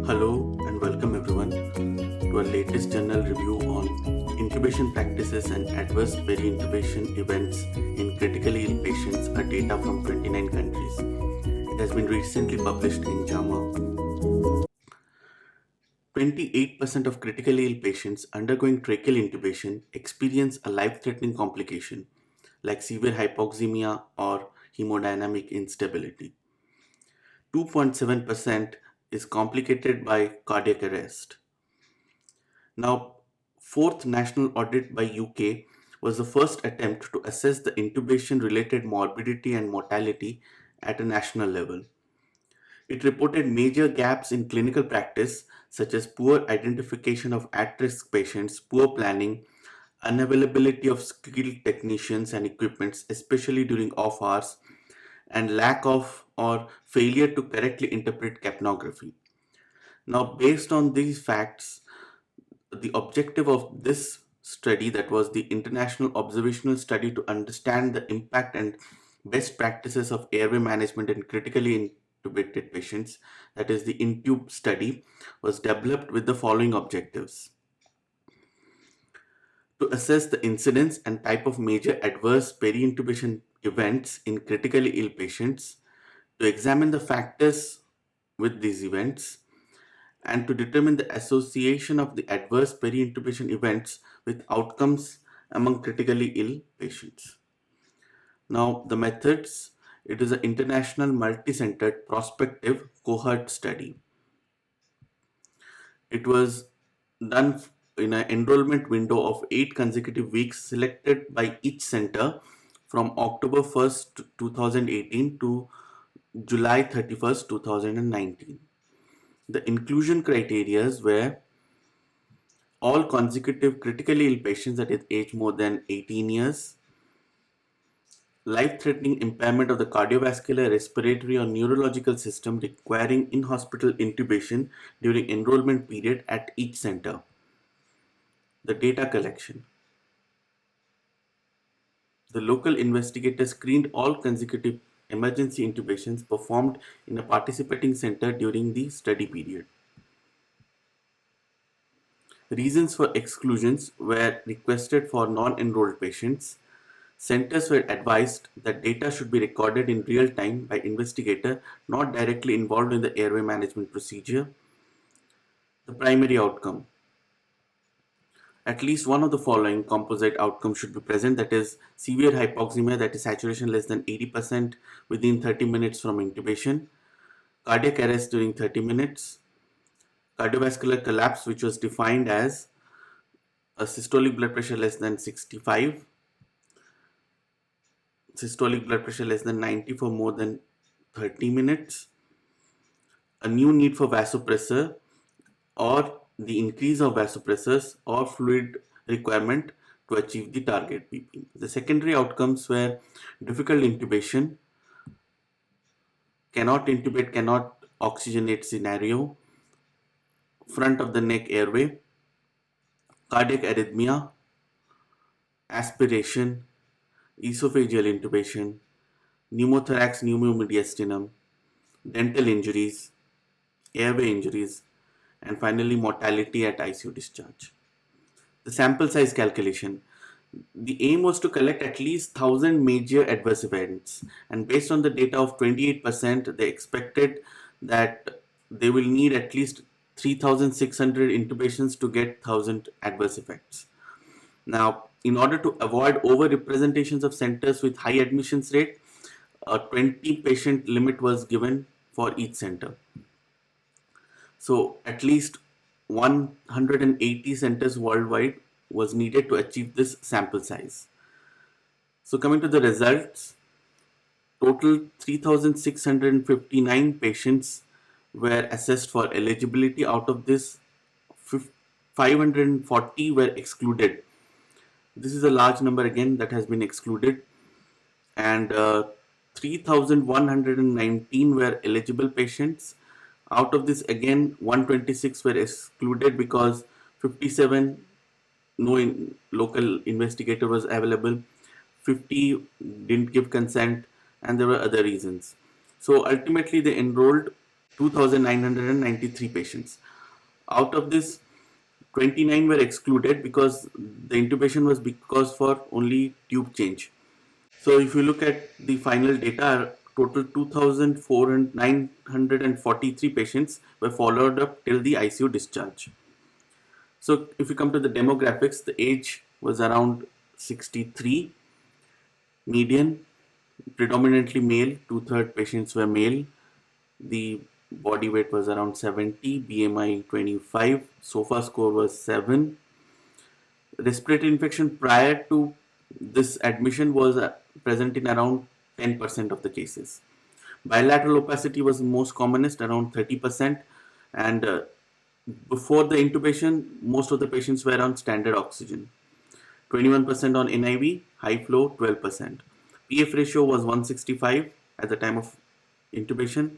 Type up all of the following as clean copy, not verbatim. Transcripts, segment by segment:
Hello and welcome everyone to our latest journal review on intubation practices and adverse peri-intubation events in critically ill patients, a data from 29 countries. It has been recently published in JAMA. 28% of critically ill patients undergoing tracheal intubation experience a life-threatening complication like severe hypoxemia or hemodynamic instability. 2.7% is complicated by cardiac arrest. Now, fourth national audit by UK was the first attempt to assess the intubation related morbidity and mortality at a national level. It reported major gaps in clinical practice such as poor identification of at-risk patients, poor planning, unavailability of skilled technicians and equipments, especially during off hours, and lack of or failure to correctly interpret capnography. Now, based on these facts, the objective of this study, that was the international observational study to understand the impact and best practices of airway management in critically intubated patients, that is the INTUBE study, was developed with the following objectives: to assess the incidence and type of major adverse peri-intubation events in critically ill patients, to examine the factors with these events, and to determine the association of the adverse peri-intubation events with outcomes among critically ill patients. Now, the methods: it is an international multi-centered prospective cohort study. It was done in an enrollment window of 8 consecutive weeks selected by each center from October 1st, 2018 to July 31st, 2019. The inclusion criteria were all consecutive critically ill patients, that is age more than 18 years, life-threatening impairment of the cardiovascular, respiratory or neurological system requiring in-hospital intubation during enrollment period at each center. The data collection: the local investigator screened all consecutive emergency intubations performed in a participating center during the study period. Reasons for exclusions were requested for non-enrolled patients. Centers were advised that data should be recorded in real time by investigator not directly involved in the airway management procedure. The primary outcome: at least one of the following composite outcomes should be present, that is severe hypoxemia, that is saturation less than 80% within 30 minutes from intubation, cardiac arrest during 30 minutes, cardiovascular collapse, which was defined as a systolic blood pressure less than 65, systolic blood pressure less than 90 for more than 30 minutes, a new need for vasopressor or the increase of vasopressors or fluid requirement to achieve the target BP. The secondary outcomes were difficult intubation, cannot intubate, cannot oxygenate scenario, front of the neck airway, cardiac arrhythmia, aspiration, esophageal intubation, pneumothorax, pneumomediastinum, dental injuries, airway injuries, and finally mortality at ICU discharge. The sample size calculation: the aim was to collect at least 1,000 major adverse events, and based on the data of 28%, they expected that they will need at least 3,600 intubations to get 1,000 adverse effects. Now, in order to avoid over-representations of centers with high admissions rate, a 20 patient limit was given for each center. So at least 180 centers worldwide was needed to achieve this sample size. So coming to the results, total 3,659 patients were assessed for eligibility. Out of this, 540 were excluded. This is a large number again that has been excluded, and 3,119 were eligible patients. Out of this, again 126 were excluded because 57 local investigator was available, 50 didn't give consent, and there were other reasons. So ultimately they enrolled 2,993 patients. Out of this, 29 were excluded because the intubation was because for only tube change. So if you look at the final data, total 2,943 patients were followed up till the ICU discharge. So if you come to the demographics, the age was around 63, median, predominantly male, two-thirds patients were male. The body weight was around 70, BMI 25, SOFA score was 7. Respiratory infection prior to this admission was present in around 10% of the cases. Bilateral opacity was most commonest, around 30%, and before the intubation, most of the patients were on standard oxygen. 21% on NIV, high flow 12%. PF ratio was 165 at the time of intubation.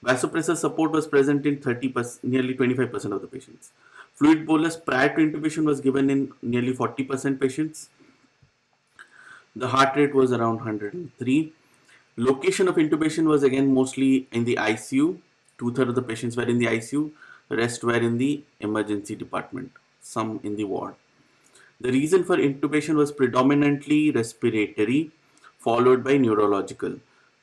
Vasopressor support was present in 30%, nearly 25% of the patients. Fluid bolus prior to intubation was given in nearly 40% patients. The heart rate was around 103. Location of intubation was again mostly in the ICU. Two-thirds of the patients were in the ICU. The rest were in the emergency department, some in the ward. The reason for intubation was predominantly respiratory, followed by neurological.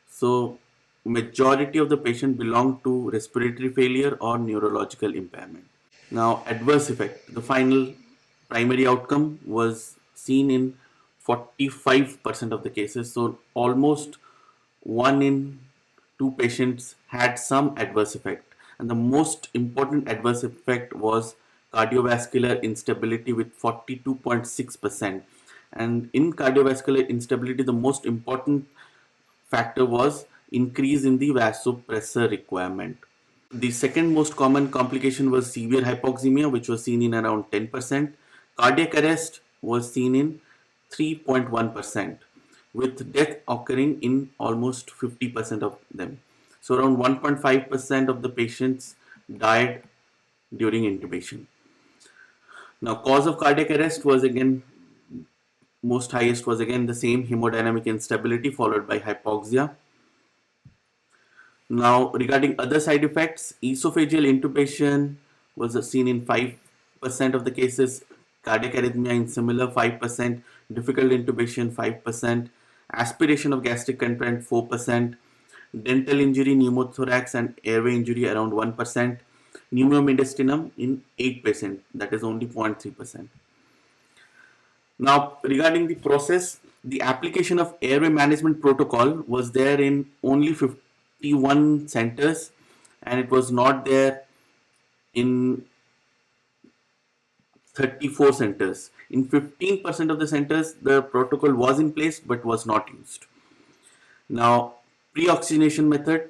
So, majority of the patient belonged to respiratory failure or neurological impairment. Now, adverse effect. The final primary outcome was seen in 45% of the cases. So, almost 1 in 2 patients had some adverse effect. And the most important adverse effect was cardiovascular instability with 42.6%. And in cardiovascular instability, the most important factor was increase in the vasopressor requirement. The second most common complication was severe hypoxemia, which was seen in around 10%. Cardiac arrest was seen in 3.1%, with death occurring in almost 50% of them. So around 1.5% of the patients died during intubation. Now, cause of cardiac arrest was again most highest was again the same, hemodynamic instability followed by hypoxia. Now, regarding other side effects, esophageal intubation was seen in 5% of the cases, cardiac arrhythmia in similar 5%, difficult intubation 5%, aspiration of gastric content 4%, dental injury, pneumothorax and airway injury around 1%, pneumomediastinum in 8%, that is only 0.3%. Now, regarding the process, the application of airway management protocol was there in only 51 centers, and it was not there in 34 centers. In 15% of the centers, the protocol was in place but was not used. Now, pre-oxygenation method,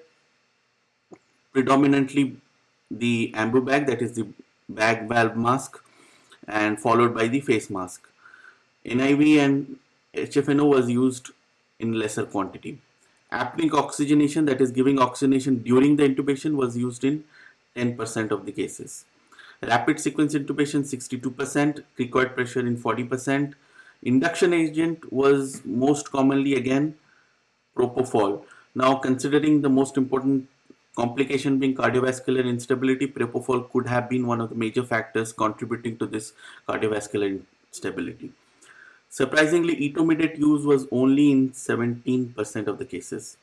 predominantly the ambu bag, that is the bag valve mask, and followed by the face mask. NIV and HFNO was used in lesser quantity. Apneic oxygenation, that is giving oxygenation during the intubation, was used in 10% of the cases. Rapid sequence intubation 62%, cricoid pressure in 40%. Induction agent was most commonly again propofol. Now, considering the most important complication being cardiovascular instability, propofol could have been one of the major factors contributing to this cardiovascular instability. Surprisingly, etomidate use was only in 17% of the cases.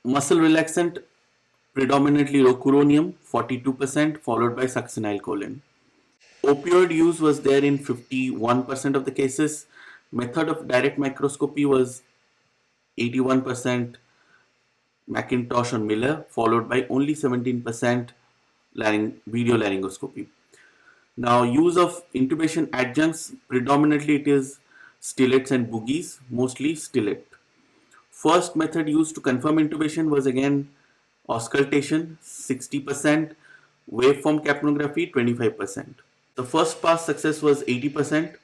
Muscle relaxant, predominantly rocuronium, 42%, followed by succinylcholine. Opioid use was there in 51% of the cases. Method of direct microscopy was 81% Macintosh or Miller, followed by only 17% video laryngoscopy. Now, use of intubation adjuncts, predominantly it is stillets and boogies, mostly stillet. First method used to confirm intubation was again auscultation, 60%, waveform capnography, 25%. The first pass success was 80%,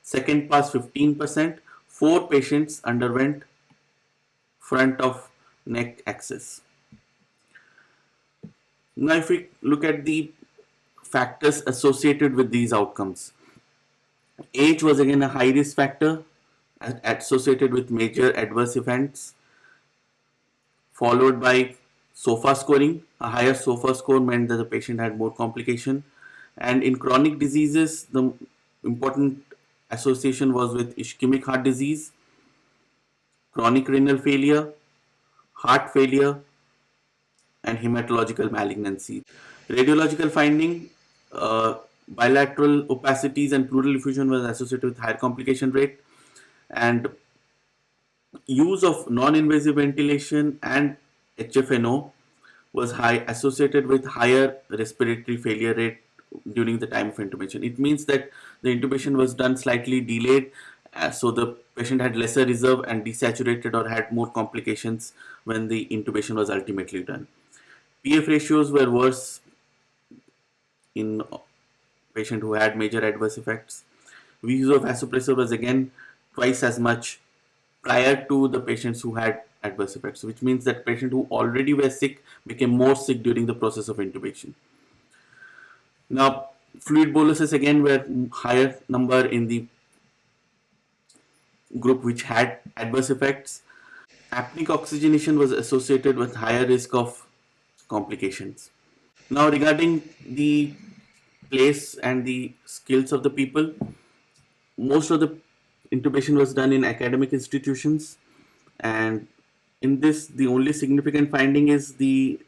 second pass 15%, 4 patients underwent front of neck access. Now, if we look at the factors associated with these outcomes, age was again a high risk factor associated with major adverse events. followed by SOFA scoring. A higher SOFA score meant that the patient had more complication. And in chronic diseases, the important association was with ischemic heart disease, chronic renal failure, heart failure, and hematological malignancy. Radiological finding, bilateral opacities and pleural effusion was associated with higher complication rate, and use of non-invasive ventilation and HFNO was high, associated with higher respiratory failure rate during the time of intubation. It means that the intubation was done slightly delayed, so the patient had lesser reserve and desaturated or had more complications when the intubation was ultimately done. PF ratios were worse in patient who had major adverse effects. Use of vasopressor was again twice as much prior to the patients who had adverse effects, which means that patients who already were sick became more sick during the process of intubation. Now, fluid boluses again were higher number in the group which had adverse effects. Apneic oxygenation was associated with higher risk of complications. Now, regarding the place and the skills of the people, most of the intubation was done in academic institutions, and in this the only significant finding is the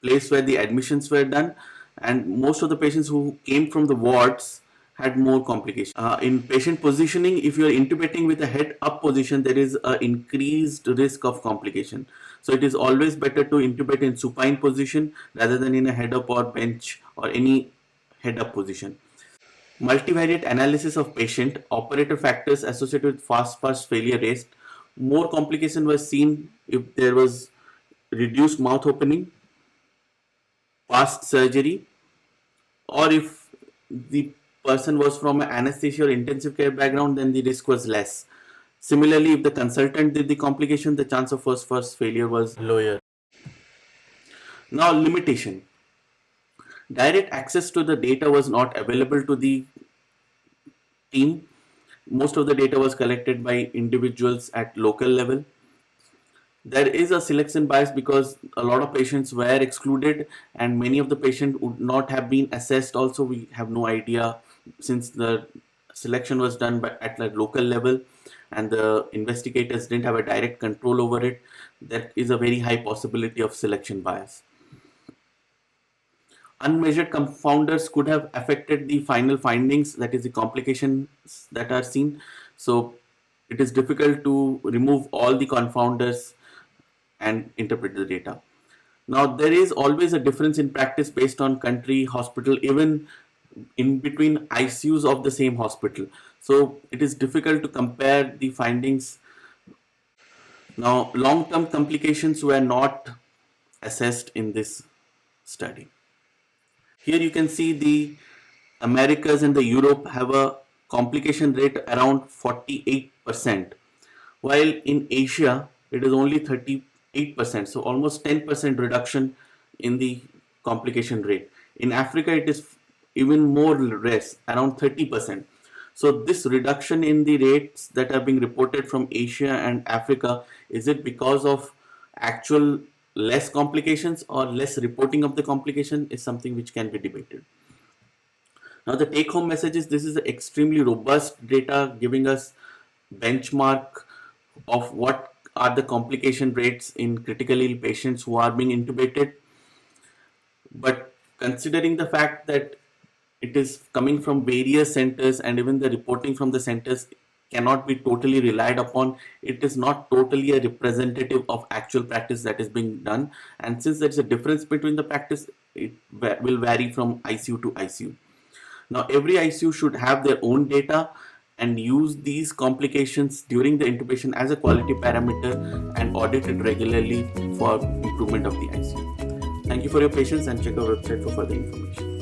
place where the admissions were done, and most of the patients who came from the wards had more complications. In patient positioning, if you are intubating with a head up position, there is an increased risk of complication. So it is always better to intubate in supine position rather than in a head up or bench or any head up position. Multivariate analysis of patient, operator factors associated with fast failure rate. More complication was seen if there was reduced mouth opening, past surgery, or if the person was from an anesthesia or intensive care background, then the risk was less. Similarly, if the consultant did the complication, the chance of first failure was lower. Now, limitation. Direct access to the data was not available to the team. Most of the data was collected by individuals at local level. There is a selection bias because a lot of patients were excluded and many of the patients would not have been assessed. Also, we have no idea, since the selection was done at the local level and the investigators didn't have a direct control over it. There is a very high possibility of selection bias. Unmeasured confounders could have affected the final findings, that is the complications that are seen. So it is difficult to remove all the confounders and interpret the data. Now, there is always a difference in practice based on country, hospital, even in between ICUs of the same hospital. So it is difficult to compare the findings. Now, long-term complications were not assessed in this study. Here you can see the Americas and the Europe have a complication rate around 48%, while in Asia it is only 38%, so almost 10% reduction in the complication rate. In Africa it is even more less, around 30%. So this reduction in the rates that are being reported from Asia and Africa, is it because of actual less complications or less reporting of the complication, is something which can be debated. Now, the take home message is this is extremely robust data giving us benchmark of what are the complication rates in critically ill patients who are being intubated. But considering the fact that it is coming from various centers and even the reporting from the centers cannot be totally relied upon, it is not totally a representative of actual practice that is being done. And since there is a difference between the practice, it will vary from ICU to ICU. Now, every ICU should have their own data and use these complications during the intubation as a quality parameter and audit it regularly for improvement of the ICU. Thank you for your patience and check our website for further information.